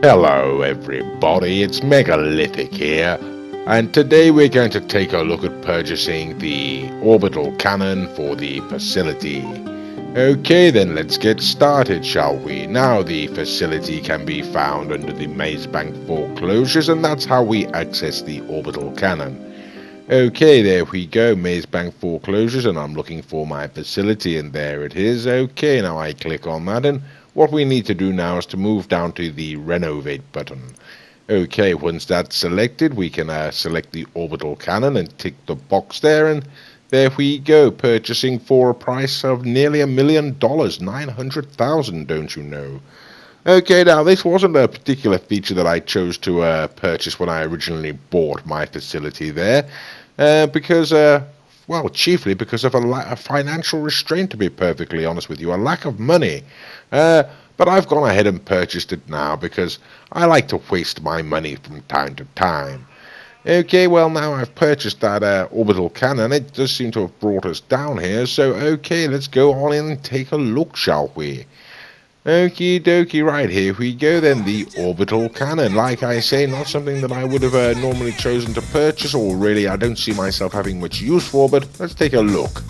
Hello everybody, it's Megalithic here, and today we're going to take a look at purchasing the Orbital Cannon for the facility. Okay then, let's get started, shall we? Now the facility can be found under the Maze Bank foreclosures, and that's how we access the Orbital Cannon. Okay, there we go, Maze Bank foreclosures, and I'm looking for my facility, and there it is. Okay, now I click on that, and what we need to do now is to move down to the renovate button. Okay, once that's selected, we can select the orbital cannon and tick the box there, and there we go, purchasing for a price of nearly $1 million, 900,000, don't you know? Okay, now this wasn't a particular feature that I chose to purchase when I originally bought my facility there, because well, chiefly because of a financial restraint, to be perfectly honest with you, a lack of money. But I've gone ahead and purchased it now because I like to waste my money from time to time. Okay, well, now I've purchased that orbital cannon. It does seem to have brought us down here, so okay, let's go on in and take a look, shall we? Okie dokie, right, here we go then, the orbital cannon. Like I say, not something that I would have normally chosen to purchase, or really I don't see myself having much use for, but let's take a look.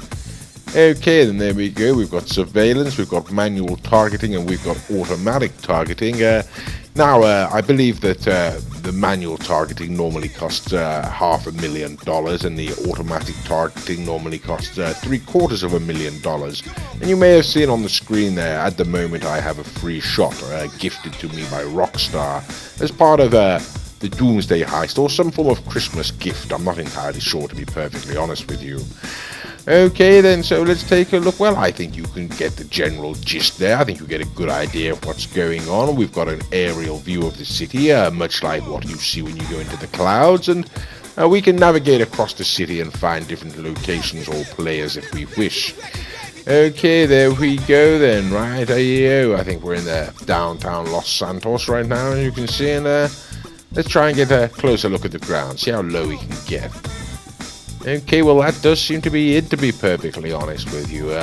Okay, then there we go, we've got surveillance, we've got manual targeting, and we've got automatic targeting. Now, I believe that the manual targeting normally costs $500,000, and the automatic targeting normally costs $750,000. And you may have seen on the screen there, at the moment I have a free shot gifted to me by Rockstar as part of the Doomsday Heist, or some form of Christmas gift. I'm not entirely sure, to be perfectly honest with you. Okay then, so let's take a look. Well, I think you can get the general gist there. I think you get a good idea of what's going on. We've got an aerial view of the city, much like what you see when you go into the clouds, and we can navigate across the city and find different locations or players if we wish. Okay, there we go then, right, I think we're in the downtown Los Santos right now, as you can see, and let's try and get a closer look at the ground, see how low we can get. Okay, well that does seem to be it, to be perfectly honest with you.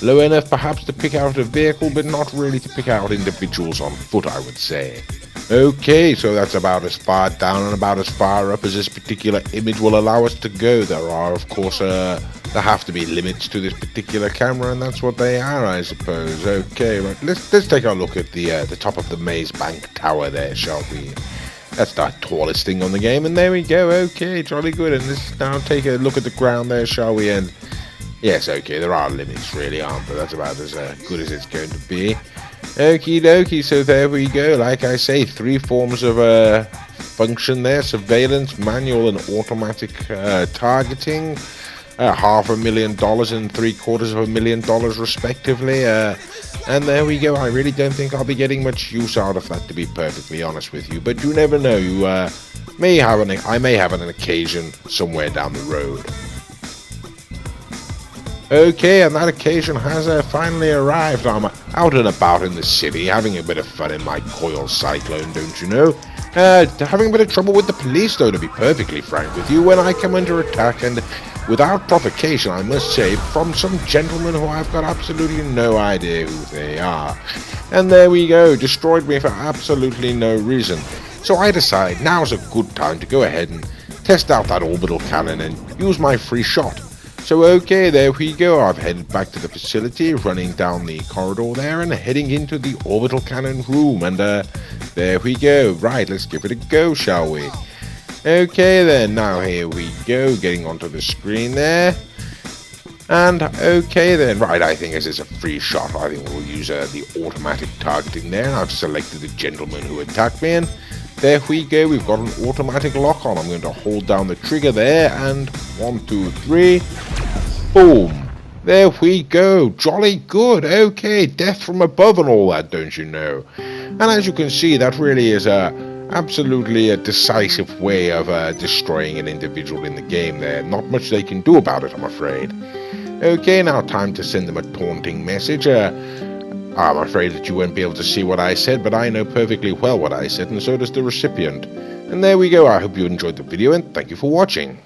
Low enough perhaps to pick out a vehicle, but not really to pick out individuals on foot, I would say. Okay, so that's about as far down and about as far up as this particular image will allow us to go. There are, of course, there have to be limits to this particular camera, and that's what they are, I suppose. Okay, right, let's take a look at the top of the Maze Bank Tower there, shall we? That's the tallest thing on the game, and there we go. Okay, jolly good. And let's now take a look at the ground there, shall we? And yes, okay, there are limits, really, aren't there? That's about as good as it's going to be. Okie dokie, so there we go. Like I say, three forms of function there: surveillance, manual, and automatic targeting. $500,000 and $750,000 respectively. And there we go. I really don't think I'll be getting much use out of that, to be perfectly honest with you. But you never know. I may have an occasion somewhere down the road. Okay, and that occasion has finally arrived. I'm out and about in the city, having a bit of fun in my coil cyclone, don't you know? Having a bit of trouble with the police, though, to be perfectly frank with you, when I come under attack, and without provocation, I must say, from some gentlemen who I've got absolutely no idea who they are. And there we go, destroyed me for absolutely no reason. So I decide now's a good time to go ahead and test out that orbital cannon and use my free shot. So okay, there we go, I've headed back to the facility, running down the corridor there and heading into the orbital cannon room, and there we go. Right, let's give it a go, shall we? Okay then, now here we go, getting onto the screen there. And okay then, right, I think as it's a free shot, I think we'll use the automatic targeting there. I've selected the gentleman who attacked me, and there we go, we've got an automatic lock on. I'm going to hold down the trigger there, and 1, 2, 3, boom. There we go, jolly good. Okay, death from above and all that, don't you know? And as you can see, that really is absolutely a decisive way of destroying an individual in the game there. Not much they can do about it, I'm afraid. Okay, now time to send them a taunting message. I'm afraid that you won't be able to see what I said, but I know perfectly well what I said, and so does the recipient. And there we go, I hope you enjoyed the video, and thank you for watching.